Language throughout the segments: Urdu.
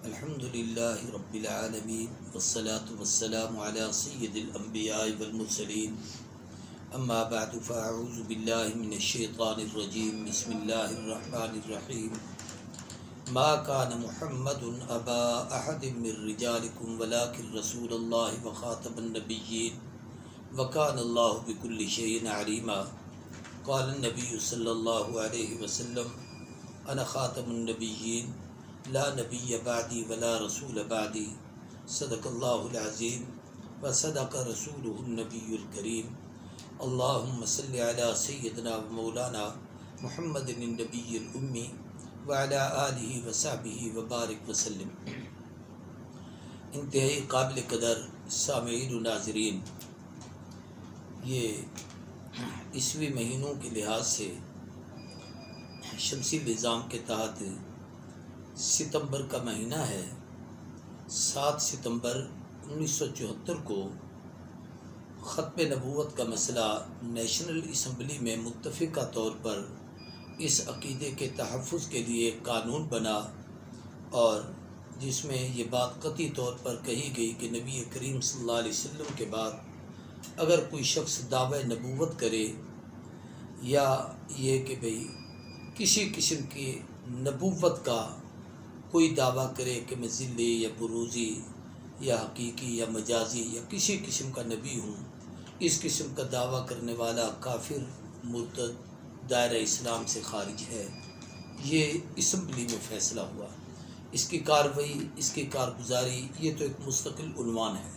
الحمد للہ رب العالمین والصلاة والسلام علی سید الانبیاء والمرسلین اما بعد فاعوذ باللہ من الشیطان الرجیم بسم اللہ الرحمن الرحیم ما کان محمد ابا احد من رجالکم ولکن رسول اللہ وخاتم النبیین وکان اللہ بکل شیء علیما قال النبی صلی اللہ علیہ وسلم انا خاتم النبیین لا نبی بعدی ولا رسول بعدی صدق اللہ العظیم وصدق رسولہ النبی الکریم اللہم صلی علی سیدنا و مولانا محمد النبی الامی وعلی آلہ وصحبہ وبارک وسلم۔ انتہائی قابل قدر سامعین و ناظرین، یہ عیسوی مہینوں کے لحاظ سے شمسی نظام کے تحت ستمبر کا مہینہ ہے۔ 7 ستمبر 1974 کو ختم نبوت کا مسئلہ نیشنل اسمبلی میں متفقہ طور پر اس عقیدے کے تحفظ کے لیے قانون بنا، اور جس میں یہ بات قطعی طور پر کہی گئی کہ نبی کریم صلی اللہ علیہ وسلم کے بعد اگر کوئی شخص دعوی نبوت کرے یا یہ کہ بھئی کسی قسم کی نبوت کا کوئی دعویٰ کرے کہ میں ذلی یا بروزی یا حقیقی یا مجازی یا کسی قسم کا نبی ہوں، اس قسم کا دعویٰ کرنے والا کافر، مرتد، دائرہ اسلام سے خارج ہے۔ یہ اسمبلی میں فیصلہ ہوا۔ اس کی کارروائی، اس کی کارگزاری یہ تو ایک مستقل عنوان ہے،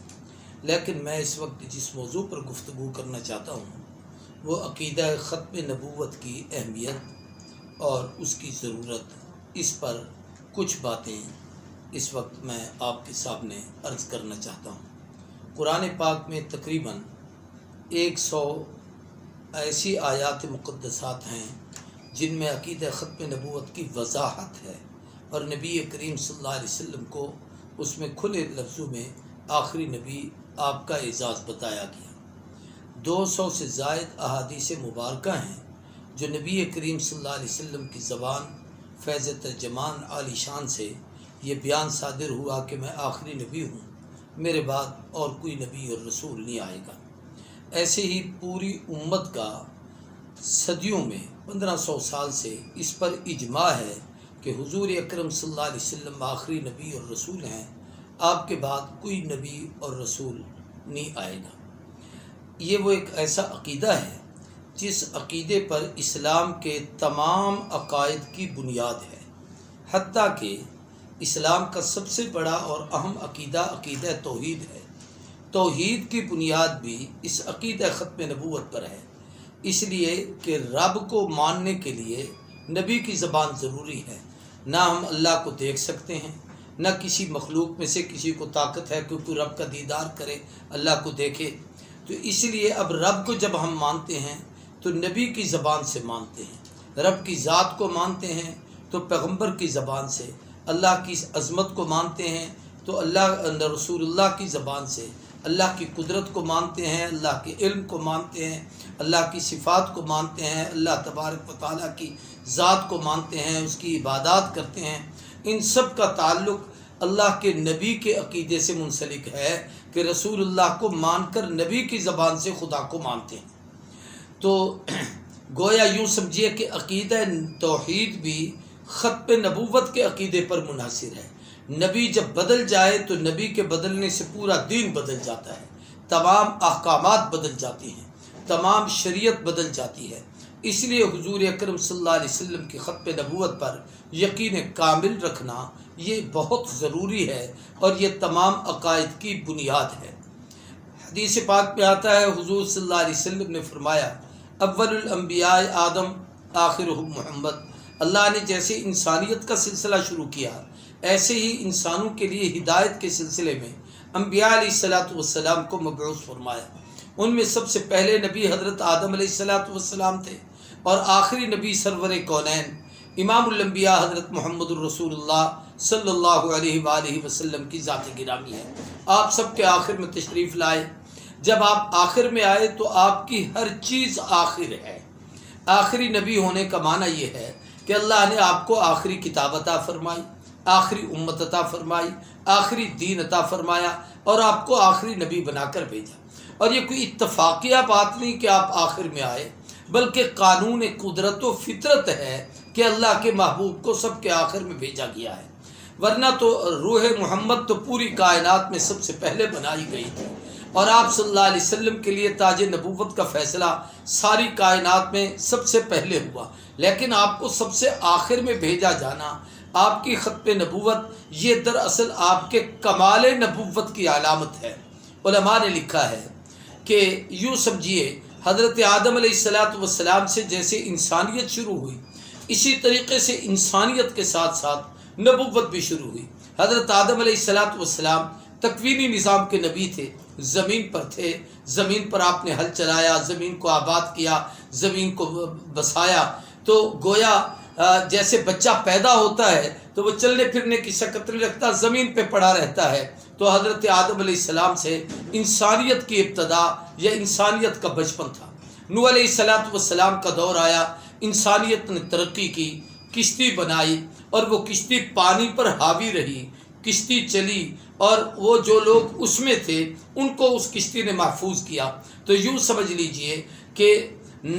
لیکن میں اس وقت جس موضوع پر گفتگو کرنا چاہتا ہوں وہ عقیدہ ختم نبوت کی اہمیت اور اس کی ضرورت، اس پر کچھ باتیں اس وقت میں آپ کے سامنے عرض کرنا چاہتا ہوں۔ قرآن پاک میں تقریباً 100 ایسی آیات مقدسات ہیں جن میں عقیدہ ختم نبوت کی وضاحت ہے، اور نبی کریم صلی اللہ علیہ وسلم کو اس میں کھلے لفظوں میں آخری نبی آپ کا اعزاز بتایا گیا۔ 200 سے زائد احادیث مبارکہ ہیں جو نبی کریم صلی اللہ علیہ وسلم کی زبان فیض ترجمان عالی شان سے یہ بیان صادر ہوا کہ میں آخری نبی ہوں، میرے بعد اور کوئی نبی اور رسول نہیں آئے گا۔ ایسے ہی پوری امت کا صدیوں میں 1500 سال سے اس پر اجماع ہے کہ حضور اکرم صلی اللہ علیہ وسلم آخری نبی اور رسول ہیں، آپ کے بعد کوئی نبی اور رسول نہیں آئے گا۔ یہ وہ ایک ایسا عقیدہ ہے جس عقیدے پر اسلام کے تمام عقائد کی بنیاد ہے، حتیٰ کہ اسلام کا سب سے بڑا اور اہم عقیدہ توحید ہے۔ توحید کی بنیاد بھی اس عقیدہ ختم نبوت پر ہے، اس لیے کہ رب کو ماننے کے لیے نبی کی زبان ضروری ہے۔ نہ ہم اللہ کو دیکھ سکتے ہیں، نہ کسی مخلوق میں سے کسی کو طاقت ہے کہ کوئی رب کا دیدار کرے، اللہ کو دیکھے۔ تو اس لیے اب رب کو جب ہم مانتے ہیں تو نبی کی زبان سے مانتے ہیں، رب کی ذات کو مانتے ہیں تو پیغمبر کی زبان سے، اللہ کی عظمت کو مانتے ہیں تو رسول اللہ کی زبان سے، اللہ کی قدرت کو مانتے ہیں، اللہ کے علم کو مانتے ہیں، اللہ کی صفات کو مانتے ہیں، اللہ تبارک و تعالیٰ کی ذات کو مانتے ہیں، اس کی عبادات کرتے ہیں۔ ان سب کا تعلق اللہ کے نبی کے عقیدے سے منسلک ہے کہ رسول اللہ کو مان کر نبی کی زبان سے خدا کو مانتے ہیں۔ تو گویا یوں سمجھیے کہ عقیدہ توحید بھی ختم نبوت کے عقیدے پر منحصر ہے۔ نبی جب بدل جائے تو نبی کے بدلنے سے پورا دین بدل جاتا ہے، تمام احکامات بدل جاتی ہیں، تمام شریعت بدل جاتی ہے۔ اس لیے حضور اکرم صلی اللہ علیہ وسلم کی ختم نبوت پر یقین کامل رکھنا یہ بہت ضروری ہے، اور یہ تمام عقائد کی بنیاد ہے۔ حدیث پاک میں آتا ہے، حضور صلی اللہ علیہ وسلم نے فرمایا، اول الانبیاء آدم آخرہم محمد۔ اللہ نے جیسے انسانیت کا سلسلہ شروع کیا، ایسے ہی انسانوں کے لیے ہدایت کے سلسلے میں انبیاء علیہ السلام کو مبعوث فرمایا۔ ان میں سب سے پہلے نبی حضرت آدم علیہ السلام تھے، اور آخری نبی سرور کونین امام الانبیاء حضرت محمد الرسول اللہ صلی اللہ علیہ وآلہ وسلم کی ذات گرامی ہے۔ آپ سب کے آخر میں تشریف لائے۔ جب آپ آخر میں آئے تو آپ کی ہر چیز آخر ہے۔ آخری نبی ہونے کا معنی یہ ہے کہ اللہ نے آپ کو آخری کتاب عطا فرمائی، آخری امت عطا فرمائی، آخری دین عطا فرمایا اور آپ کو آخری نبی بنا کر بھیجا۔ اور یہ کوئی اتفاقیہ بات نہیں کہ آپ آخر میں آئے، بلکہ قانون قدرت و فطرت ہے کہ اللہ کے محبوب کو سب کے آخر میں بھیجا گیا ہے، ورنہ تو روح محمد تو پوری کائنات میں سب سے پہلے بنائی گئی تھی، اور آپ صلی اللہ علیہ وسلم کے لیے تاج نبوت کا فیصلہ ساری کائنات میں سب سے پہلے ہوا، لیکن آپ کو سب سے آخر میں بھیجا جانا، آپ کی ختم نبوت، یہ دراصل آپ کے کمال نبوت کی علامت ہے۔ علماء نے لکھا ہے کہ یوں سمجھیے، حضرت آدم علیہ السلام سے جیسے انسانیت شروع ہوئی، اسی طریقے سے انسانیت کے ساتھ ساتھ نبوت بھی شروع ہوئی۔ حضرت آدم علیہ السلام تکوینی نظام کے نبی تھے، زمین پر تھے، زمین پر آپ نے ہل چلایا، زمین کو آباد کیا، زمین کو بسایا، تو گویا جیسے بچہ پیدا ہوتا ہے تو وہ چلنے پھرنے کی شکت نہیں رکھتا، زمین پہ پڑا رہتا ہے، تو حضرت آدم علیہ السلام سے انسانیت کی ابتدا یا انسانیت کا بچپن تھا۔ نوح علیہ السلام کا دور آیا، انسانیت نے ترقی کی، کشتی بنائی، اور وہ کشتی پانی پر حاوی رہی، کشتی چلی، اور وہ جو لوگ اس میں تھے ان کو اس کشتی نے محفوظ کیا۔ تو یوں سمجھ لیجئے کہ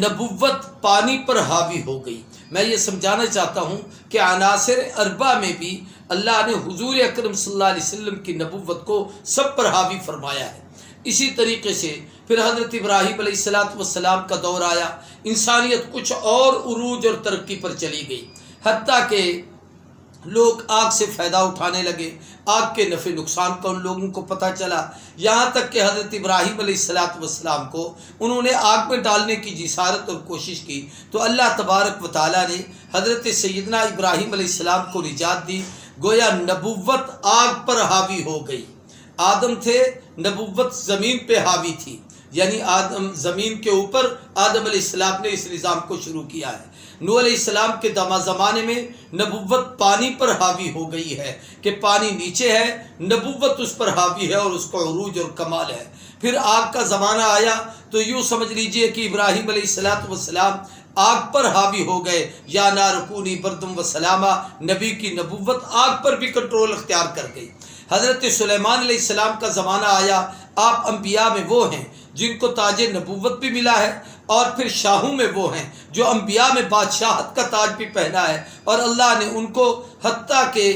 نبوت پانی پر حاوی ہو گئی۔ میں یہ سمجھانا چاہتا ہوں کہ عناصر اربع میں بھی اللہ نے حضور اکرم صلی اللہ علیہ وسلم کی نبوت کو سب پر حاوی فرمایا ہے۔ اسی طریقے سے پھر حضرت ابراہیم علیہ السلام کا دور آیا، انسانیت کچھ اور عروج اور ترقی پر چلی گئی، حتیٰ کہ لوگ آگ سے فائدہ اٹھانے لگے، آگ کے نفع نقصان کا ان لوگوں کو پتہ چلا، یہاں تک کہ حضرت ابراہیم علیہ السلام کو انہوں نے آگ میں ڈالنے کی جسارت اور کوشش کی، تو اللہ تبارک و تعالیٰ نے حضرت سیدنا ابراہیم علیہ السلام کو نجات دی۔ گویا نبوت آگ پر حاوی ہو گئی، آدم تھے، نبوت زمین پہ حاوی تھی، یعنی آدم زمین کے اوپر، آدم علیہ السلام نے اس نظام کو شروع کیا ہے۔ نوح علیہ السلام کے زمانے میں نبوت پانی پر حاوی ہو گئی ہے کہ پانی نیچے ہے، نبوت اس پر حاوی ہے اور اس کو عروج اور کمال ہے۔ پھر آگ کا زمانہ آیا تو یوں سمجھ لیجئے کہ ابراہیم علیہ السلام آگ پر حاوی ہو گئے، یا نار کونی بردم و سلامہ، نبی کی نبوت آگ پر بھی کنٹرول اختیار کر گئی۔ حضرت سلیمان علیہ السلام کا زمانہ آیا، آپ انبیاء میں وہ ہیں جن کو تاج نبوت بھی ملا ہے، اور پھر شاہوں میں وہ ہیں جو انبیاء میں بادشاہت کا تاج بھی پہنا ہے، اور اللہ نے ان کو حتیٰ کہ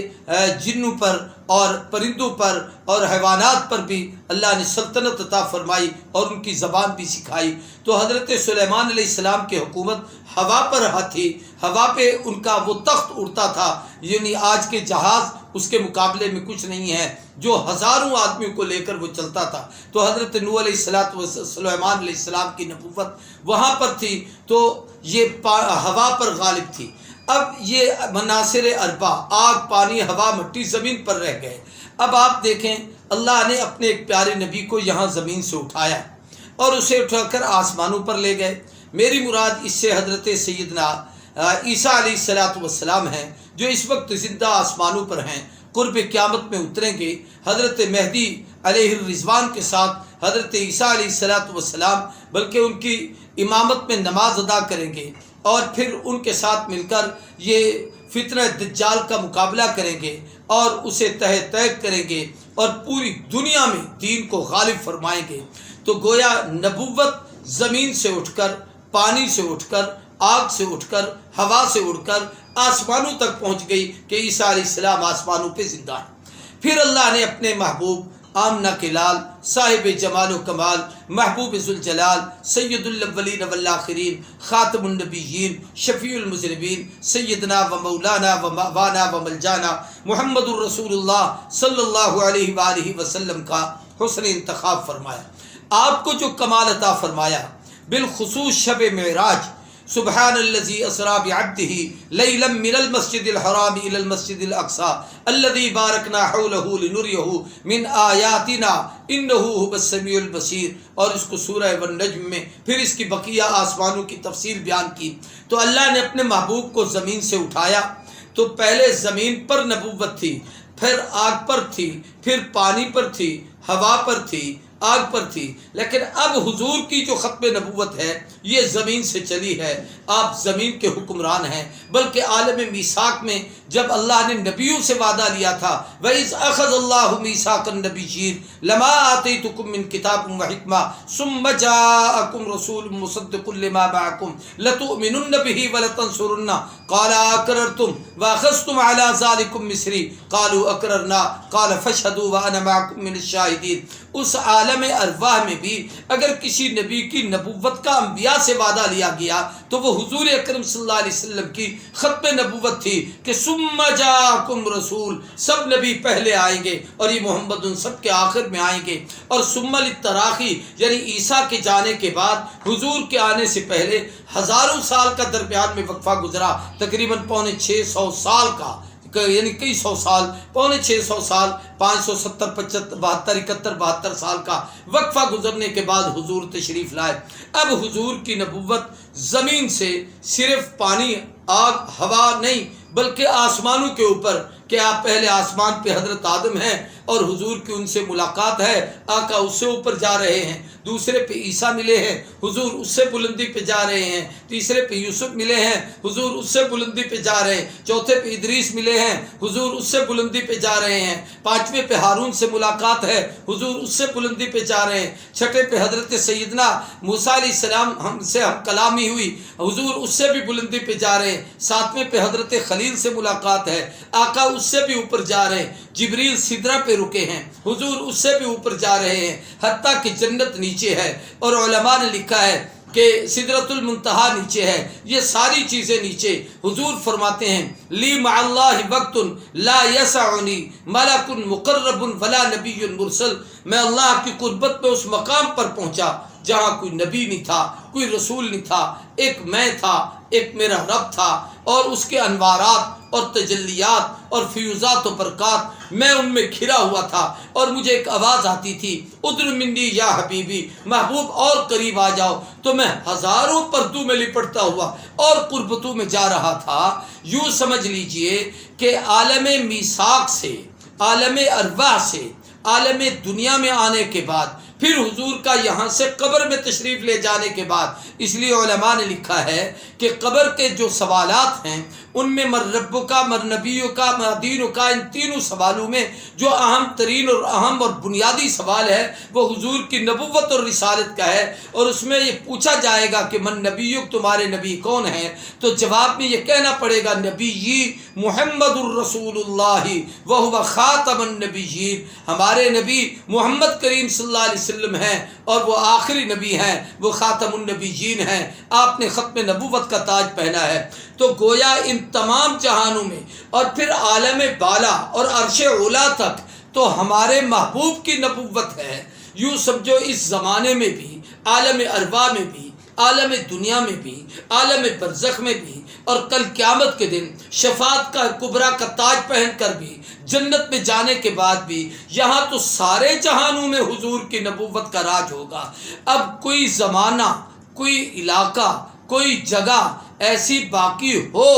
جنوں پر اور پرندوں پر اور حیوانات پر بھی اللہ نے سلطنت عطا فرمائی اور ان کی زبان بھی سکھائی۔ تو حضرت سلیمان علیہ السلام کی حکومت ہوا پر تھی، ہوا پہ ان کا وہ تخت اڑتا تھا، یعنی آج کے جہاز اس کے مقابلے میں کچھ نہیں ہے، جو ہزاروں آدمیوں کو لے کر وہ چلتا تھا۔ تو حضرت نوح علیہ سلیمان علیہ السلام کی نبوت وہاں پر تھی، تو یہ ہوا پر غالب تھی۔ اب یہ مناصر اربع، آگ، پانی، ہوا، مٹی، زمین پر رہ گئے۔ اب آپ دیکھیں، اللہ نے اپنے ایک پیارے نبی کو یہاں زمین سے اٹھایا اور اسے اٹھا کر آسمانوں پر لے گئے۔ میری مراد اس سے حضرت سیدنا عیسیٰ علیہ السلام ہیں، جو اس وقت زندہ آسمانوں پر ہیں، قرب قیامت میں اتریں گے حضرت مہدی علیہ الرضوان کے ساتھ۔ حضرت عیسیٰ علیہ السلام بلکہ ان کی امامت میں نماز ادا کریں گے، اور پھر ان کے ساتھ مل کر یہ فتنہ دجال کا مقابلہ کریں گے اور اسے تہہ تیگ کریں گے اور پوری دنیا میں دین کو غالب فرمائیں گے۔ تو گویا نبوت زمین سے اٹھ کر، پانی سے اٹھ کر، آگ سے اٹھ کر، ہوا سے اڑ کر آسمانوں تک پہنچ گئی کہ عیسیٰ علیہ السلام آسمانوں پہ زندہ ہیں۔ پھر اللہ نے اپنے محبوب آمنہ کے لال، صاحب جمال و کمال، محبوب ذوالجلال، سید الاولین والآخرین، خاتم النبیین، شفیع المذنبین، سیدنا و مولانا و مأوانا و ملجانا محمد الرسول اللہ صلی اللہ علیہ وآلہ وسلم کا حسن انتخاب فرمایا۔ آپ کو جو کمال عطا فرمایا، بالخصوص شب معراج، سبحان الذي اسرا بعبده ليلا من المسجد الحرام الى المسجد الاقصى الذي باركنا حوله لنريه من آیاتنا انه هو السمیع البصیر، اور اس کو سورہ والنجم میں پھر اس کی بقیہ آسمانوں کی تفصیل بیان کی۔ تو اللہ نے اپنے محبوب کو زمین سے اٹھایا، تو پہلے زمین پر نبوت تھی، پھر آگ پر تھی، پھر پانی پر تھی، ہوا پر تھی، آگ پر تھی، لیکن اب حضور کی جو ختم نبوت ہے یہ زمین سے چلی ہے۔ آپ زمین کے حکمران ہیں، بلکہ عالم میثاق میں جب اللہ نے نبیوں سے وعدہ لیا تھا وَإِذْ أَخَذَ اللَّهُ مِيثَاقَ النَّبِيِّينَ لَمَا آتَيْتُكُم مِّن كِتَابٍ وَحِكْمَةٍ ثُمَّ جَاءَكُمْ رَسُولٌ مُّصَدِّقٌ لِّمَا مَعَكُمْ لَتُؤْمِنُنَّ بِهِ وَلَتَنصُرُنَّهُ قَالَ أَقْرَرْتُمْ وَأَخَذْتُمْ عَلَىٰ ذَٰلِكُم مِّصْرِي قَالُوا أَقْرَرْنَا قَالَ فَاشْهَدُوا وَأَنَا مَعَكُم مِّنَ الشَّاهِدِينَ۔ اس عالم ارواح میں بھی اگر کسی نبی کی نبوت کا انبیاء سے وعدہ لیا گیا تو وہ حضور اکرم صلی اللہ علیہ وسلم کی ختم نبوت تھی کہ ثم جاءکم رسول، سب نبی پہلے آئیں گے اور یہ محمد ان سب کے آخر میں آئیں گے، اور ثم للتراخی یعنی عیسیٰ کے جانے کے بعد حضور کے آنے سے پہلے ہزاروں سال کا درمیان میں وقفہ گزرا، تقریباً 650 سال کا، یعنی کئی سو سال، 650 سال، 570 75 72 71 72 سال کا وقفہ گزرنے کے بعد حضور تشریف لائے۔ اب حضور کی نبوت زمین سے صرف پانی آگ ہوا نہیں بلکہ آسمانوں کے اوپر، کہ آپ پہلے آسمان پہ حضرت آدم ہیں اور حضور کی ان سے ملاقات ہے، آقا اس سے اوپر جا رہے ہیں، دوسرے پہ عیسیٰ ملے ہیں، حضور اس سے بلندی پہ جا رہے ہیں، تیسرے پہ یوسف ملے ہیں، حضور اس سے بلندی پہ جا رہے ہیں، چوتھے پہ ادریس ملے ہیں، حضور اس سے بلندی پہ جا رہے ہیں، پانچویں پہ ہارون سے ملاقات ہے، حضور اس سے بلندی پہ جا رہے ہیں، چھٹے پہ حضرت سیدنا موسیٰ علیہ السلام ہم سے ہم کلامی ہوئی، حضور اس سے بھی بلندی پہ جا رہے ہیں، ساتویں پہ حضرت خلیل سے ملاقات ہے، آقا اس سے بھی اوپر جا رہے ہیں، جبریل سدرہ پہ رکے ہیں، حضور اس سے بھی اوپر جا رہے ہیں، حتیٰ کہ جنت نیچے ہے، اور علماء نے لکھا ہے کہ سدرۃ المنتہا نیچے ہے، یہ ساری چیزیں نیچے۔ حضور فرماتے ہیں لی مع اللہ وقت لا یسعنی ملک مقرب ولا نبی مرسل، میں اللہ کی قربت میں اس مقام پر پہنچا جہاں کوئی نبی نہیں تھا، کوئی رسول نہیں تھا، ایک میں تھا، ایک میرا رب تھا، اور اس کے انوارات اور تجلیات اور فیوزات و برکات میں ان میں گھرا ہوا تھا، اور مجھے ایک آواز آتی تھی ادر منی یا حبیبی، محبوب اور قریب آ جاؤ، تو میں ہزاروں پردوں میں لپٹتا ہوا اور قربتوں میں جا رہا تھا۔ یوں سمجھ لیجئے کہ عالم میثاق سے، عالم ارواح سے، عالم دنیا میں آنے کے بعد، پھر حضور کا یہاں سے قبر میں تشریف لے جانے کے بعد، اس لیے علماء نے لکھا ہے کہ قبر کے جو سوالات ہیں ان میں مر ربو کا، مر نبیوں کا، مر دینوں کا، ان تینوں سوالوں میں جو اہم ترین اور اہم اور بنیادی سوال ہے وہ حضور کی نبوت اور رسالت کا ہے، اور اس میں یہ پوچھا جائے گا کہ من نبیک، تمہارے نبی کون ہیں؟ تو جواب میں یہ کہنا پڑے گا نبی محمد الرسول اللہ وہو خاتم النبیین، ہمارے نبی محمد کریم صلی اللہ علیہ وسلم ہیں اور وہ آخری نبی ہیں، وہ خاتم النبیین ہیں، آپ نے ختم نبوت کا تاج پہنا ہے۔ تو گویا ان تمام جہانوں میں اور پھر عالم بالا اور عرش اولا تک تو ہمارے محبوب کی نبوت ہے۔ یوں سمجھو اس زمانے میں بھی، عالم ارواح میں بھی، عالم دنیا میں بھی، عالم برزخ میں بھی، اور کل قیامت کے دن شفاعت کا کبریٰ کا تاج پہن کر بھی، جنت میں جانے کے بعد بھی، یہاں تو سارے جہانوں میں حضور کی نبوت کا راج ہوگا۔ اب کوئی زمانہ، کوئی علاقہ، کوئی جگہ ایسی باقی ہو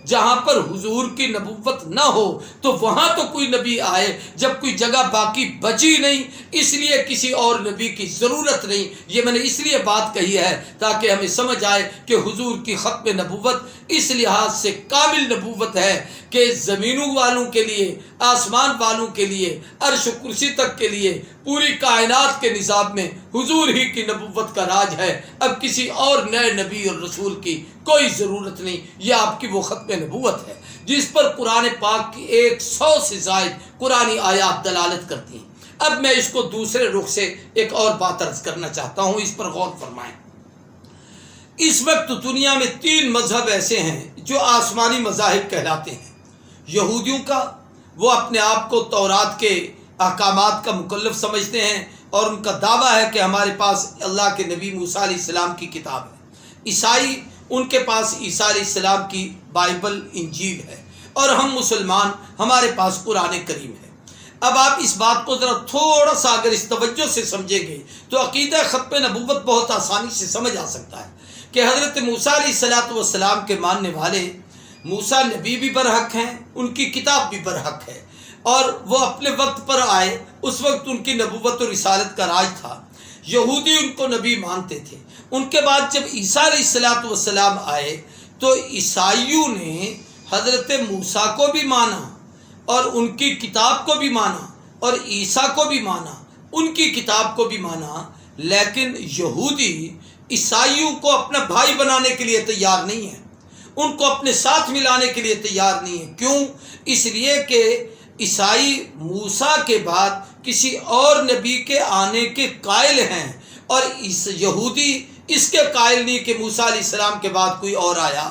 جہاں پر حضور کی نبوت نہ ہو تو وہاں تو کوئی نبی آئے، جب کوئی جگہ باقی بچی نہیں اس لیے کسی اور نبی کی ضرورت نہیں۔ یہ میں نے اس لیے بات کہی ہے تاکہ ہمیں سمجھ آئے کہ حضور کی ختم نبوت اس لحاظ سے کامل نبوت ہے کہ زمینوں والوں کے لیے، آسمان والوں کے لیے، عرش و کرسی تک کے لیے، پوری کائنات کے نظام میں حضور ہی کی نبوت کا راج ہے۔ اب کسی اور نئے نبی اور رسول کی کوئی ضرورت نہیں، یہ آپ کی وہ ختم نبوت ہے جس پر قرآن پاک کی 100 سے زائد قرآنی آیات دلالت کرتی ہیں۔ اب میں اس کو دوسرے رخ سے ایک اور بات عرض کرنا چاہتا ہوں، اس پر غور فرمائیں۔ اس وقت دنیا میں 3 مذہب ایسے ہیں جو آسمانی مذاہب کہلاتے ہیں۔ یہودیوں کا، وہ اپنے آپ کو تورات کے احکامات کا مکلف سمجھتے ہیں اور ان کا دعویٰ ہے کہ ہمارے پاس اللہ کے نبی موسیٰ علیہ السلام کی کتاب ہے۔ عیسائی، ان کے پاس عیسیٰ علیہ السلام کی بائبل انجیل ہے، اور ہم مسلمان، ہمارے پاس قرآن کریم ہے۔ اب آپ اس بات کو ذرا تھوڑا سا اگر اس توجہ سے سمجھیں گے تو عقیدہ ختم نبوت بہت آسانی سے سمجھ آ سکتا ہے کہ حضرت موسیٰ علیہ السلام کے ماننے والے، موسیٰ نبی بھی برحق ہیں، ان کی کتاب بھی برحق ہے، اور وہ اپنے وقت پر آئے، اس وقت ان کی نبوت و رسالت کا راج تھا۔ یہودی ان کو نبی مانتے تھے۔ ان کے بعد جب عیسیٰ علیہ السلام آئے تو عیسائیوں نے حضرت موسیٰ کو بھی مانا اور ان کی کتاب کو بھی مانا اور عیسیٰ کو بھی مانا، ان کی کتاب کو بھی مانا، لیکن یہودی عیسائیوں کو اپنا بھائی بنانے کے لیے تیار نہیں ہے، ان کو اپنے ساتھ ملانے کے لیے تیار نہیں ہے۔ کیوں؟ اس لیے کہ عیسائی موسیٰ کے بعد کسی اور نبی کے آنے کے قائل ہیں، اور اس یہودی اس کے قائل نہیں کہ موسیٰ علیہ السلام کے بعد کوئی اور آیا۔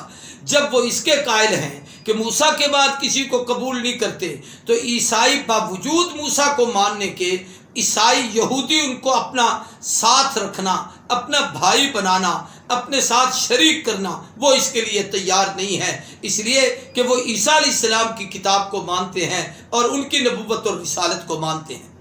جب وہ اس کے قائل ہیں کہ موسیٰ کے بعد کسی کو قبول نہیں کرتے، تو عیسائی باوجود موسیٰ کو ماننے کے، عیسائی یہودی ان کو اپنا ساتھ رکھنا، اپنا بھائی بنانا، اپنے ساتھ شریک کرنا، وہ اس کے لیے تیار نہیں ہے، اس لیے کہ وہ عیسیٰ علیہ السلام کی کتاب کو مانتے ہیں اور ان کی نبوت اور رسالت کو مانتے ہیں۔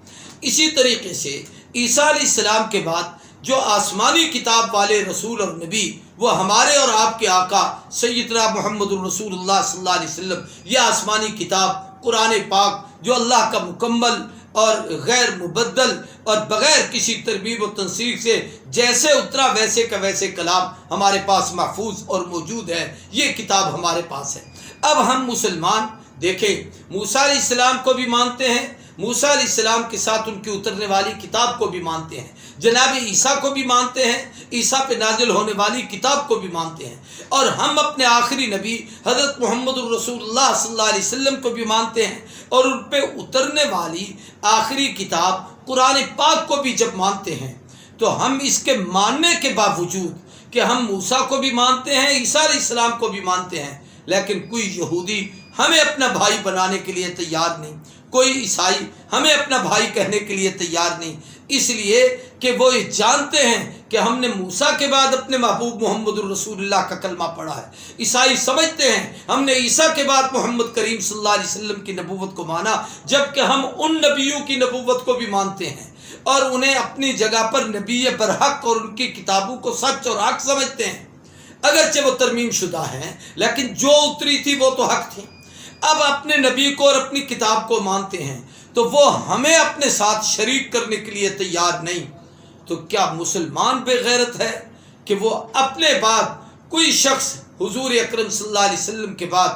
اسی طریقے سے عیسیٰ علیہ السلام کے بعد جو آسمانی کتاب والے رسول اور نبی، وہ ہمارے اور آپ کے آقا سیدنا محمد الرسول اللہ صلی اللہ علیہ وسلم، یہ آسمانی کتاب قرآن پاک جو اللہ کا مکمل اور غیر مبدل اور بغیر کسی ترمیم و تنسیخ سے جیسے اترا ویسے کا ویسے کلام ہمارے پاس محفوظ اور موجود ہے، یہ کتاب ہمارے پاس ہے۔ اب ہم مسلمان دیکھیں، موسیٰ علیہ السلام کو بھی مانتے ہیں، موسیٰ علیہ السلام کے ساتھ ان کی اترنے والی کتاب کو بھی مانتے ہیں، جناب عیسیٰ کو بھی مانتے ہیں، عیسیٰ پہ نازل ہونے والی کتاب کو بھی مانتے ہیں، اور ہم اپنے آخری نبی حضرت محمد الرسول اللہ صلی اللہ علیہ وسلم کو بھی مانتے ہیں، اور ان پہ اترنے والی آخری کتاب قرآن پاک کو بھی جب مانتے ہیں، تو ہم اس کے ماننے کے باوجود کہ ہم موسیٰ کو بھی مانتے ہیں، عیسیٰ علیہ السلام کو بھی مانتے ہیں، لیکن کوئی یہودی ہمیں اپنا بھائی بنانے کے لیے تیار نہیں، کوئی عیسائی ہمیں اپنا بھائی کہنے کے لیے تیار نہیں، اس لیے کہ وہ جانتے ہیں کہ ہم نے موسیٰ کے بعد اپنے محبوب محمد الرسول اللہ کا کلمہ پڑھا ہے۔ عیسائی سمجھتے ہیں ہم نے عیسیٰ کے بعد محمد کریم صلی اللہ علیہ وسلم کی نبوت کو مانا، جبکہ ہم ان نبیوں کی نبوت کو بھی مانتے ہیں اور انہیں اپنی جگہ پر نبی برحق اور ان کی کتابوں کو سچ اور حق سمجھتے ہیں، اگرچہ وہ ترمیم شدہ ہیں، لیکن جو اتری تھی وہ تو حق تھی۔ اب اپنے نبی کو اور اپنی کتاب کو مانتے ہیں تو وہ ہمیں اپنے ساتھ شریک کرنے کے لیے تیار نہیں، تو کیا مسلمان بے غیرت ہے کہ وہ اپنے بعد کوئی شخص حضور اکرم صلی اللہ علیہ وسلم کے بعد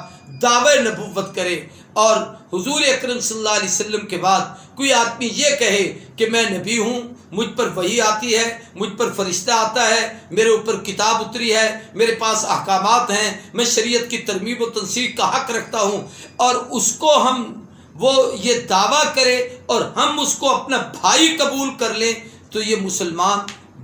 دعوی نبوت کرے، اور حضور اکرم صلی اللہ علیہ وسلم کے بعد کوئی آدمی یہ کہے کہ میں نبی ہوں، مجھ پر وحی آتی ہے، مجھ پر فرشتہ آتا ہے، میرے اوپر کتاب اتری ہے، میرے پاس احکامات ہیں، میں شریعت کی ترمیم و تنسیخ کا حق رکھتا ہوں، اور اس کو وہ یہ دعویٰ کرے اور ہم اس کو اپنا بھائی قبول کر لیں، تو یہ مسلمان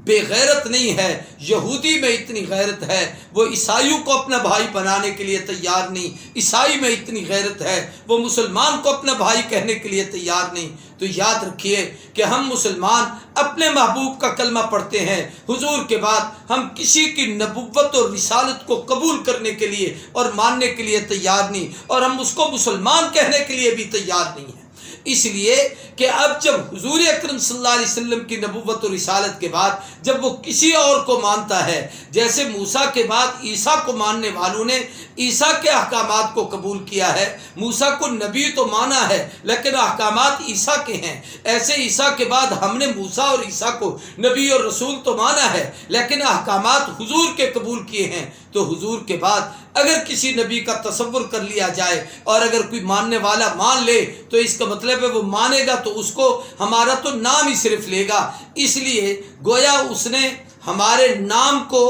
بے غیرت نہیں ہے۔ یہودی میں اتنی غیرت ہے، وہ عیسائیوں کو اپنا بھائی بنانے کے لیے تیار نہیں، عیسائی میں اتنی غیرت ہے، وہ مسلمان کو اپنا بھائی کہنے کے لیے تیار نہیں۔ تو یاد رکھیے کہ ہم مسلمان اپنے محبوب کا کلمہ پڑھتے ہیں، حضور کے بعد ہم کسی کی نبوت اور رسالت کو قبول کرنے کے لیے اور ماننے کے لیے تیار نہیں، اور ہم اس کو مسلمان کہنے کے لیے بھی تیار نہیں ہیں۔ اس لیے کہ اب جب حضور اکرم صلی اللہ علیہ وسلم کی نبوت و رسالت کے بعد جب وہ کسی اور کو مانتا ہے، جیسے موسیٰ کے بعد عیسیٰ کو ماننے والوں نے عیسیٰ کے احکامات کو قبول کیا ہے، موسیٰ کو نبی تو مانا ہے لیکن احکامات عیسیٰ کے ہیں، ایسے عیسیٰ کے بعد ہم نے موسیٰ اور عیسیٰ کو نبی اور رسول تو مانا ہے لیکن احکامات حضور کے قبول کیے ہیں۔ تو حضور کے بعد اگر کسی نبی کا تصور کر لیا جائے اور اگر کوئی ماننے والا مان لے تو اس کا مطلب ہے وہ مانے گا تو اس کو ہمارا تو نام ہی صرف لے گا، اس لیے گویا اس نے ہمارے نام کو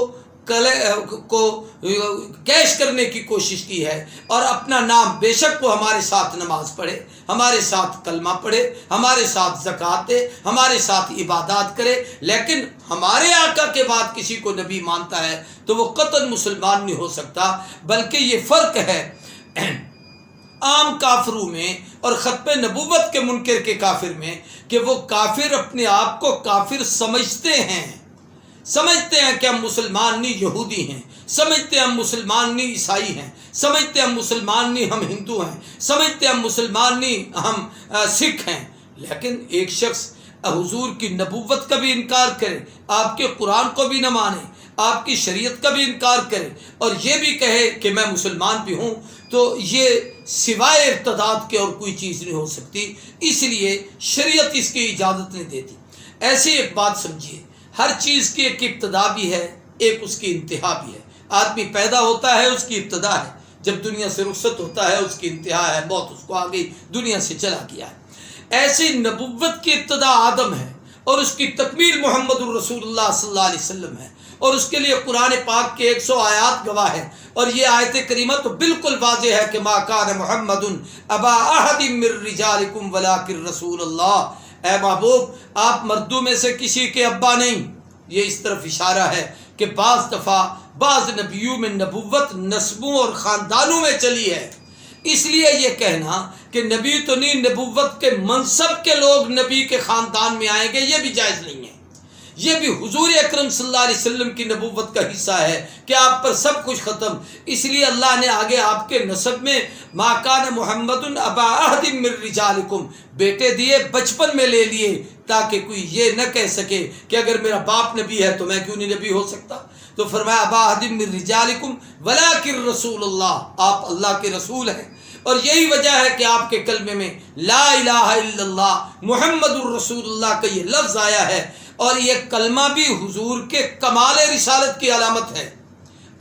کیش کرنے کی کوشش کی ہے، اور اپنا نام، بے شک وہ ہمارے ساتھ نماز پڑھے، ہمارے ساتھ کلمہ پڑھے، ہمارے ساتھ زکوٰۃ دے، ہمارے ساتھ عبادات کرے، لیکن ہمارے آقا کے بعد کسی کو نبی مانتا ہے تو وہ قطعاً مسلمان نہیں ہو سکتا۔ بلکہ یہ فرق ہے عام کافروں میں اور ختم نبوت کے منکر کے کافر میں کہ وہ کافر اپنے آپ کو کافر سمجھتے ہیں کہ ہم مسلمان نہیں یہودی ہیں، سمجھتے ہم مسلمان نہیں عیسائی ہیں، سمجھتے ہم مسلمان نہیں ہم ہندو ہیں، سمجھتے ہم مسلمان نہیں ہم سکھ ہیں۔ لیکن ایک شخص حضور کی نبوت کا بھی انکار کرے، آپ کے قرآن کو بھی نہ مانے، آپ کی شریعت کا بھی انکار کرے اور یہ بھی کہے کہ میں مسلمان بھی ہوں، تو یہ سوائے ارتداد کے اور کوئی چیز نہیں ہو سکتی۔ اس لیے شریعت اس کی اجازت نہیں دیتی۔ ایسی ایک بات سمجھیے، ہر چیز کی ایک ابتدا بھی ہے، ایک اس کی انتہا بھی ہے۔ آدمی پیدا ہوتا ہے، اس کی ابتدا ہے، جب دنیا سے رخصت ہوتا ہے اس کی انتہا ہے، موت اس کو آ گئی، دنیا سے چلا گیا ہے۔ ایسی نبوت کی ابتدا آدم ہے اور اس کی تکمیل محمد الرسول اللہ صلی اللہ علیہ وسلم ہے، اور اس کے لیے قرآن پاک کے 100 آیات گواہ ہیں، اور یہ آیت کریمہ تو بالکل واضح ہے کہ ما کان محمد ابا احد من رجالکم ولکن رسول اللہ، اے محبوب آپ مردوں میں سے کسی کے ابا نہیں۔ یہ اس طرف اشارہ ہے کہ بعض دفعہ بعض نبیوں میں نبوت نسبوں اور خاندانوں میں چلی ہے، اس لیے یہ کہنا کہ نبی تو نہیں، نبوت کے منصب کے لوگ نبی کے خاندان میں آئیں گے، یہ بھی جائز نہیں ہے۔ یہ بھی حضور اکرم صلی اللہ علیہ وسلم کی نبوت کا حصہ ہے کہ آپ پر سب کچھ ختم، اس لیے اللہ نے آگے آپ کے نسب میں ما کان محمد ابا احد من رجالکم بیٹے دیے، بچپن میں لے لیے تاکہ کوئی یہ نہ کہہ سکے کہ اگر میرا باپ نبی ہے تو میں کیوں نہیں نبی ہو سکتا۔ تو فرمایا ابا احد من رجالکم ولکن رسول اللہ، آپ اللہ کے رسول ہیں، اور یہی وجہ ہے کہ آپ کے کلمے میں لا الہ الا اللہ محمد الرسول اللہ کا یہ لفظ آیا ہے، اور یہ کلمہ بھی حضور کے کمال رسالت کی علامت ہے۔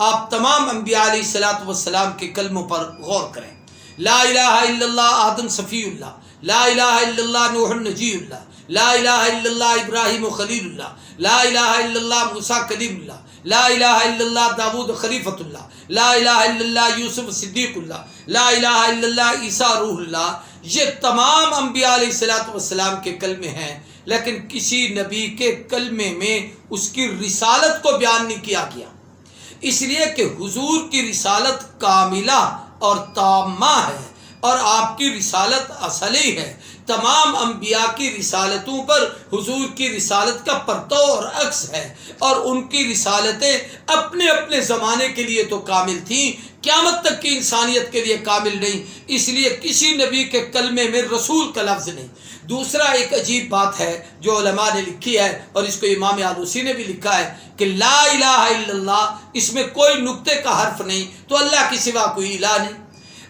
آپ تمام انبیاء علیہ الصلوۃ والسلام کے کلموں پر غور کریں۔ لا الہ الا اللہ آدم صفی اللہ، لا الہ الا اللہ نوح نجی اللہ، لا الہ الا اللہ ابراہیم خلیل اللہ، لا الہ الا اللہ موسیٰ کلیم اللہ، لا الہ الا اللہ داود خلیفۃ اللہ، لا الہ الا اللہ یوسف صدیق اللہ، لا الہ الا اللہ عیسیٰ روح اللہ۔ یہ تمام انبیاء علیہ الصلوۃ والسلام کے کلمے ہیں، لیکن کسی نبی کے کلمے میں اس کی رسالت کو بیان نہیں کیا گیا، اس لیے کہ حضور کی رسالت کاملہ اور تامہ ہے، اور آپ کی رسالت اصلی ہے۔ تمام انبیاء کی رسالتوں پر حضور کی رسالت کا پرتو اور عکس ہے، اور ان کی رسالتیں اپنے اپنے زمانے کے لیے تو کامل تھیں، قیامت تک کی انسانیت کے لیے کامل نہیں، اس لیے کسی نبی کے کلمے میں رسول کا لفظ نہیں۔ دوسرا ایک عجیب بات ہے جو علماء نے لکھی ہے، اور اس کو امام آلوسی نے بھی لکھا ہے کہ لا الہ الا اللہ، اس میں کوئی نقطے کا حرف نہیں، تو اللہ کے سوا کوئی الہ نہیں۔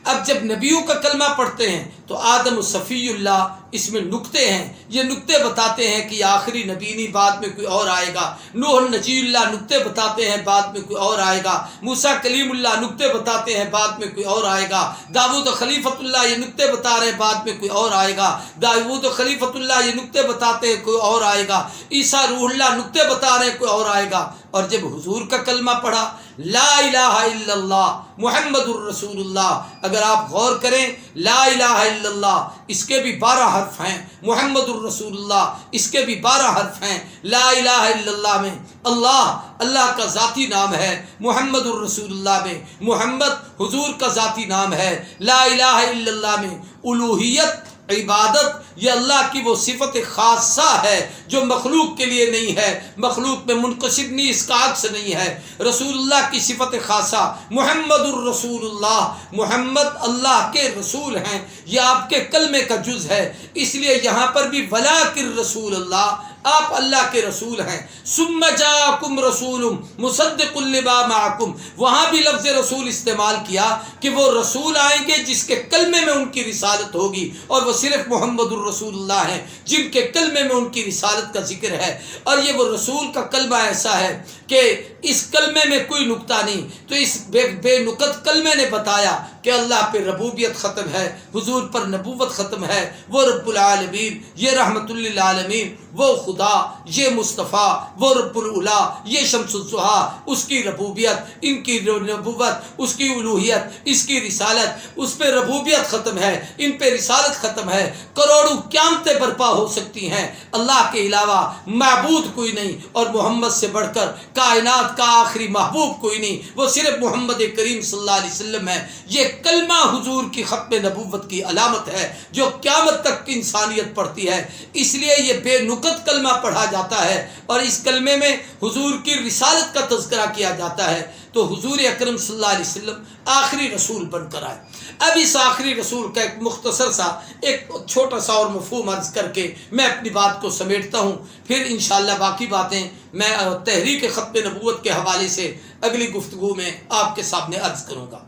اب جب نبیوں کا کلمہ پڑھتے ہیں تو آدم صفی اللہ، اس میں نقطے ہیں، یہ نقطے بتاتے ہیں کہ آخری نبی نہیں، بعد میں کوئی اور آئے گا۔ نوح نجی اللہ نقطے بتاتے ہیں بعد میں کوئی اور آئے گا۔ موسیٰ کلیم اللہ نقطے بتاتے ہیں بعد میں کوئی اور آئے گا۔ داود خلیفۃ اللہ یہ نقطے بتا رہے ہیں بعد میں کوئی اور آئے گا۔ داود خلیفۃ اللہ یہ نقطے بتاتے ہیں کوئی اور آئے گا۔ عیسیٰ روح اللہ نقطے بتا رہے ہیں کوئی اور آئے گا۔ اور جب حضور کا کلمہ پڑھا لا الہ الا اللہ محمد الرسول اللہ، اگر آپ غور کریں لا الہ الا اللہ اس کے بھی 12 حرف ہیں، محمد الرسول اللہ اس کے بھی 12 حرف ہیں۔ لا الہ الا اللہ میں اللہ کا ذاتی نام ہے، محمد الرسول اللہ میں محمد حضور کا ذاتی نام ہے۔ لا الہ الا اللہ میں الوہیت، عبادت، یہ اللہ کی وہ صفت خاصہ ہے جو مخلوق کے لیے نہیں ہے، مخلوق میں منقسم نہیں، اس کا عکس نہیں ہے۔ رسول اللہ کی صفت خاصہ محمد الرسول اللہ، محمد اللہ کے رسول ہیں، یہ آپ کے کلمے کا جز ہے، اس لیے یہاں پر بھی ولکن رسول اللہ، آپ اللہ کے رسول ہیں۔ ثم جاءکم رسول مصدق لما معکم، وہاں بھی لفظ رسول استعمال کیا کہ وہ رسول آئیں گے جس کے کلمے میں ان کی رسالت ہوگی، اور وہ صرف محمد الرسول اللہ ہیں جن کے کلمے میں ان کی رسالت کا ذکر ہے۔ اور یہ وہ رسول کا کلمہ ایسا ہے کہ اس کلمے میں کوئی نقطہ نہیں، تو اس بے نقط کلمے نے بتایا کہ اللہ پہ ربوبیت ختم ہے، حضور پر نبوت ختم ہے، وہ رب العالمین، یہ رحمت للعالمین، وہ خدا، یہ مصطفیٰ، وہ رب العلا، یہ شمس الضحیٰ، اس کی ربوبیت، ان کی نبوت، اس کی الوہیت، اس کی رسالت، اس پہ ربوبیت ختم ہے، ان پہ رسالت ختم ہے۔ کروڑوں قیامتیں برپا ہو سکتی ہیں، اللہ کے علاوہ معبود کوئی نہیں، اور محمد سے بڑھ کر کائنات کا آخری محبوب کوئی نہیں، وہ صرف محمد کریم صلی اللہ علیہ وسلم ہے۔ یہ کلمہ حضور کی ختم نبوت کی علامت ہے جو قیامت تک انسانیت پڑھتی ہے، اس لیے یہ بے نقط کلمہ پڑھا جاتا ہے، اور اس کلمے میں حضور کی رسالت کا تذکرہ کیا جاتا ہے۔ تو حضور اکرم صلی اللہ علیہ وسلم آخری رسول بن کر آئے۔ اب اس آخری رسول کا ایک مختصر سا ایک چھوٹا سا اور مفہوم عرض کر کے میں اپنی بات کو سمیٹتا ہوں، پھر انشاءاللہ باقی باتیں میں تحریک ختم نبوت کے حوالے سے اگلی گفتگو میں آپ کے سامنے عرض کروں گا۔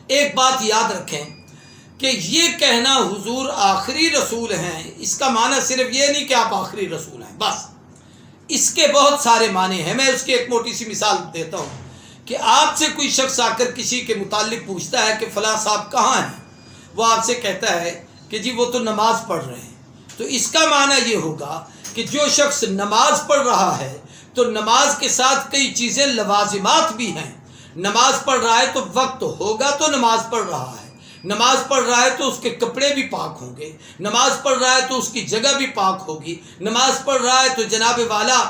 ایک بات یاد رکھیں کہ یہ کہنا حضور آخری رسول ہیں، اس کا معنی صرف یہ نہیں کہ آپ آخری رسول ہیں، بس اس کے بہت سارے معنی ہیں۔ میں اس کی ایک موٹی سی مثال دیتا ہوں کہ آپ سے کوئی شخص آ کر کسی کے متعلق پوچھتا ہے کہ فلاں صاحب کہاں ہیں، وہ آپ سے کہتا ہے کہ جی وہ تو نماز پڑھ رہے ہیں، تو اس کا معنی یہ ہوگا کہ جو شخص نماز پڑھ رہا ہے تو نماز کے ساتھ کئی چیزیں لوازمات بھی ہیں. نماز پڑھ رہا ہے تو وقت ہوگا تو نماز پڑھ رہا ہے، نماز پڑھ رہا ہے تو اس کے کپڑے بھی پاک ہوں گے، نماز پڑھ رہا ہے تو اس کی جگہ بھی پاک ہوگی، نماز پڑھ رہا ہے تو جناب والا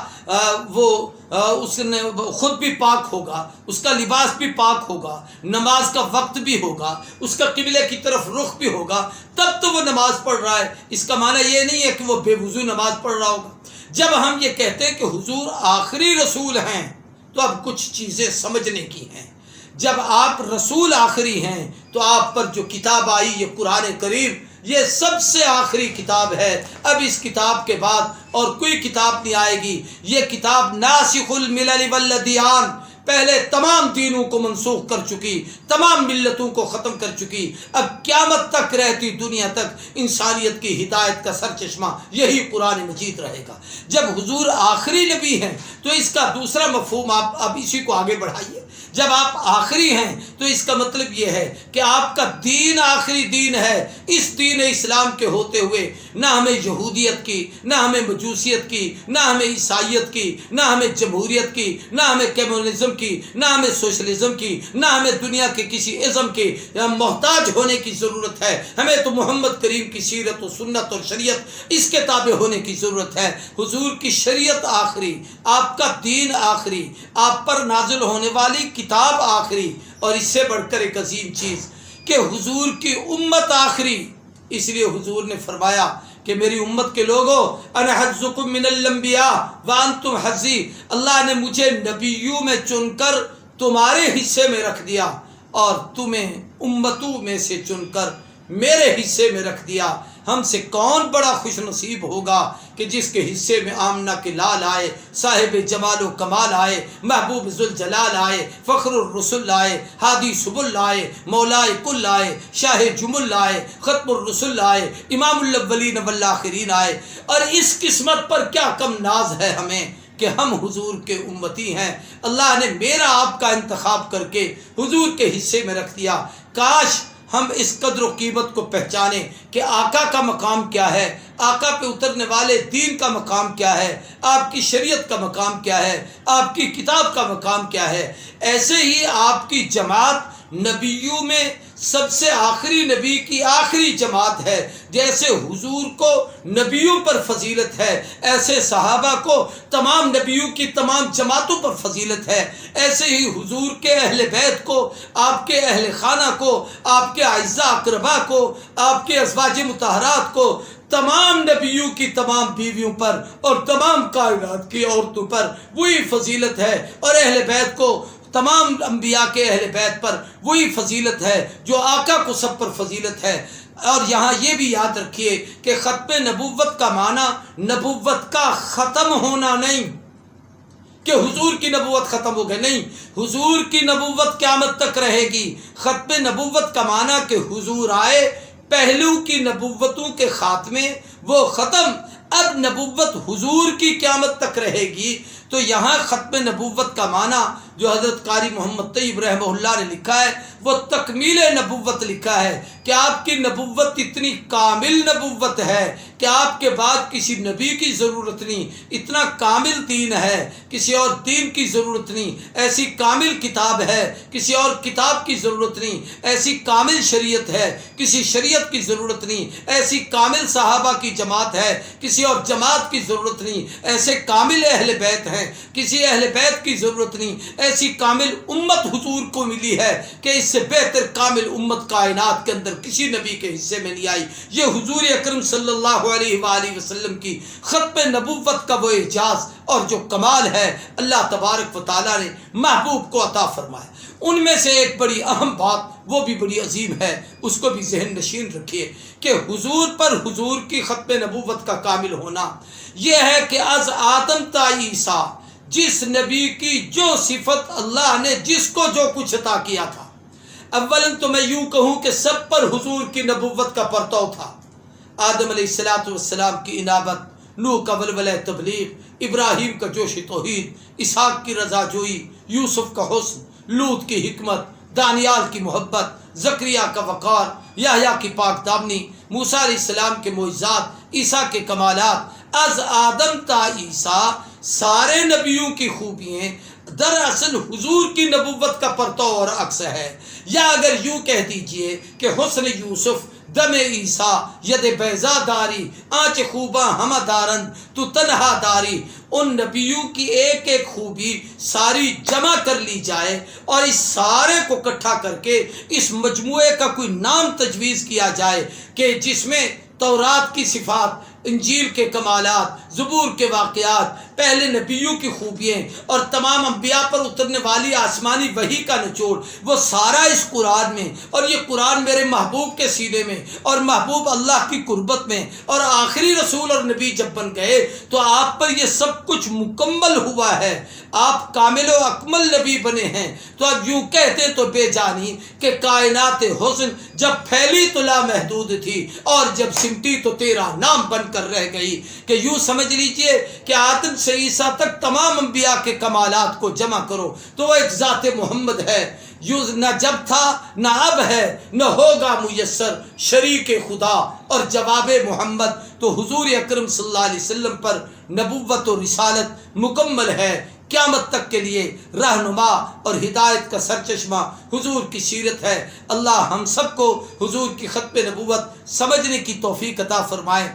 اس نے خود بھی پاک ہوگا، اس کا لباس بھی پاک ہوگا، نماز کا وقت بھی ہوگا، اس کا قبلے کی طرف رخ بھی ہوگا، تب تو وہ نماز پڑھ رہا ہے. اس کا معنی یہ نہیں ہے کہ وہ بے وضو نماز پڑھ رہا ہوگا. جب ہم یہ کہتے ہیں کہ حضور آخری رسول ہیں تو اب کچھ چیزیں سمجھنے کی ہیں. جب آپ رسول آخری ہیں تو آپ پر جو کتاب آئی یہ قرآن کریم یہ سب سے آخری کتاب ہے. اب اس کتاب کے بعد اور کوئی کتاب نہیں آئے گی. یہ کتاب ناسخ الملل والادیان، پہلے تمام دینوں کو منسوخ کر چکی، تمام ملتوں کو ختم کر چکی. اب قیامت تک رہتی دنیا تک انسانیت کی ہدایت کا سرچشمہ یہی قرآن مجید رہے گا. جب حضور آخری نبی ہیں تو اس کا دوسرا مفہوم آپ اب اسی کو آگے بڑھائیے. جب آپ آخری ہیں تو اس کا مطلب یہ ہے کہ آپ کا دین آخری دین ہے. اس دین اسلام کے ہوتے ہوئے نہ ہمیں یہودیت کی، نہ ہمیں مجوسیت کی، نہ ہمیں عیسائیت کی، نہ ہمیں جمہوریت کی، نہ ہمیں کمیونزم کی، نہ ہمیں سوشلزم کی، نہ ہمیں دنیا کے کسی ازم کے محتاج ہونے کی ضرورت ہے. ہمیں تو محمد کریم کی سیرت و سنت اور شریعت اس کے تابع ہونے کی ضرورت ہے. حضور کی شریعت آخری، آپ کا دین آخری، آپ پر نازل ہونے والی کتاب آخری، اور اس سے بڑھ کر ایک عظیم چیز کہ حضور کی امت آخری. اس لیے حضور نے فرمایا کہ میری امت کے لوگوں، انا حظکم من الانبیاء وانتم حظی، اللہ نے مجھے نبیوں میں چن کر تمہارے حصے میں رکھ دیا اور تمہیں امتوں میں سے چن کر میرے حصے میں رکھ دیا. ہم سے کون بڑا خوش نصیب ہوگا کہ جس کے حصے میں آمنہ کے لال آئے، صاحب جمال و کمال آئے، محبوب ذوالجلال آئے، فخر الرسل آئے، ہادی سبل آئے، مولائے کل آئے، شاہ جمل آئے، ختم الرسل آئے، امام الاولین والآخرین آئے. اور اس قسمت پر کیا کم ناز ہے ہمیں کہ ہم حضور کے امتی ہیں. اللہ نے میرا آپ کا انتخاب کر کے حضور کے حصے میں رکھ دیا. کاش ہم اس قدر و قیمت کو پہچانیں کہ آقا کا مقام کیا ہے، آقا پہ اترنے والے دین کا مقام کیا ہے، آپ کی شریعت کا مقام کیا ہے، آپ کی کتاب کا مقام کیا ہے. ایسے ہی آپ کی جماعت نبیوں میں سب سے آخری نبی کی آخری جماعت ہے. جیسے حضور کو نبیوں پر فضیلت ہے، ایسے صحابہ کو تمام نبیوں کی تمام جماعتوں پر فضیلت ہے. ایسے ہی حضور کے اہل بیت کو، آپ کے اہل خانہ کو، آپ کے اعزاء اقربا کو، آپ کے ازواج مطہرات کو، تمام نبیوں کی تمام بیویوں پر اور تمام کائنات کی عورتوں پر وہی فضیلت ہے. اور اہل بیت کو، تمام انبیاء کے اہل بیت پر وہی فضیلت ہے جو آقا کو سب پر فضیلت ہے. اور یہاں یہ بھی یاد رکھیے کہ ختم نبوت کا معنی نبوت کا ختم ہونا نہیں کہ حضور کی نبوت ختم ہو گئی، نہیں، حضور کی نبوت قیامت تک رہے گی. ختم نبوت کا معنی کہ حضور آئے، پہلو کی نبوتوں کے خاتمے وہ ختم، اب نبوت حضور کی قیامت تک رہے گی. تو یہاں ختم نبوت کا معنی جو حضرت قاری محمد طیب رحمہ اللہ نے لکھا ہے وہ تکمیل نبوت لکھا ہے کہ آپ کی نبوت اتنی کامل نبوت ہے کہ آپ کے بعد کسی نبی کی ضرورت نہیں. اتنا کامل دین ہے، کسی اور دین کی ضرورت نہیں. ایسی کامل کتاب ہے، کسی اور کتاب کی ضرورت نہیں. ایسی کامل شریعت ہے، کسی شریعت کی ضرورت نہیں. ایسی کامل صحابہ کی جماعت ہے، کسی اور جماعت کی ضرورت نہیں. ایسے کامل اہل بیت ہیں، کسی اہل بیت کی ضرورت نہیں. ایسی کامل امت حضور کو ملی ہے کہ اس سے بہتر کامل امت کائنات کے اندر کسی نبی کے حصے میں نہیں آئی. یہ حضور اکرم صلی اللہ علیہ وآلہ وسلم کی ختم نبوت کا وہ اعجاز اور جو کمال ہے اللہ تبارک و تعالیٰ نے محبوب کو عطا فرمایا. ان میں سے ایک بڑی اہم بات وہ بھی بڑی عظیم ہے، اس کو بھی ذہن نشین رکھیے کہ حضور پر حضور کی ختم نبوت کا کامل ہونا یہ ہے کہ از آدم تا عیسیٰ جس نبی کی جو صفت اللہ نے جس کو جو کچھ عطا کیا تھا. اولاً تو میں یوں کہوں کہ سب پر حضور کی نبوت کا پرتو تھا. آدم علیہ السلام کی انابت، نوح کا ولولہ تبلیغ، ابراہیم کا جوش توحید، اسحاق کی رضا جوئی، یوسف کا حسن، لوط کی حکمت، دانیال کی محبت، زکریا کا وقار، یحییٰ کی پاک دامنی، موسیٰ علیہ السلام کے معجزات، عیسیٰ کے کمالات، از آدم تا عیسیٰ سارے نبیوں کی خوبیاں دراصل حضور کی نبوت کا پرتو اور عکس ہے۔ یا اگر یوں کہہ دیجئے کہ حسن یوسف دم عیسیٰ ید بیضا داری آنچ خوباں ہمہ دارند تو تنہا داری، ان نبیوں کی ایک ایک خوبی ساری جمع کر لی جائے اور اس سارے کو اکٹھا کر کے اس مجموعے کا کوئی نام تجویز کیا جائے کہ جس میں تورات کی صفات، انجیل کے کمالات، زبور کے واقعات، پہلے نبیوں کی خوبیاں اور تمام انبیاء پر اترنے والی آسمانی وحی کا نچوڑ، وہ سارا اس قرآن میں، اور یہ قرآن میرے محبوب کے سینے میں اور محبوب اللہ کی قربت میں، اور آخری رسول اور نبی جب بن گئے تو آپ پر یہ سب کچھ مکمل ہوا ہے، آپ کامل و اکمل نبی بنے ہیں۔ تو اب یوں کہتے تو بے جانی کہ کائنات حسن جب پھیلی تو لامحدود تھی اور جب سمٹی تو تیرا نام بن کر رہ گئی، کہ یوں سمجھ لیجئے کہ آدم سے عیسیٰ تک تمام انبیاء کے کمالات کو جمع کرو تو وہ ایک ذات محمد ہے، یوں نہ جب تھا نہ اب ہے نہ ہوگا میسر شریک خدا اور جواب محمد۔ تو حضور اکرم صلی اللہ علیہ وسلم پر نبوت و رسالت مکمل ہے، قیامت تک کے لیے رہنما اور ہدایت کا سرچشمہ حضور کی سیرت ہے۔ اللہ ہم سب کو حضور کی ختم نبوت سمجھنے کی توفیق عطا فرمائے۔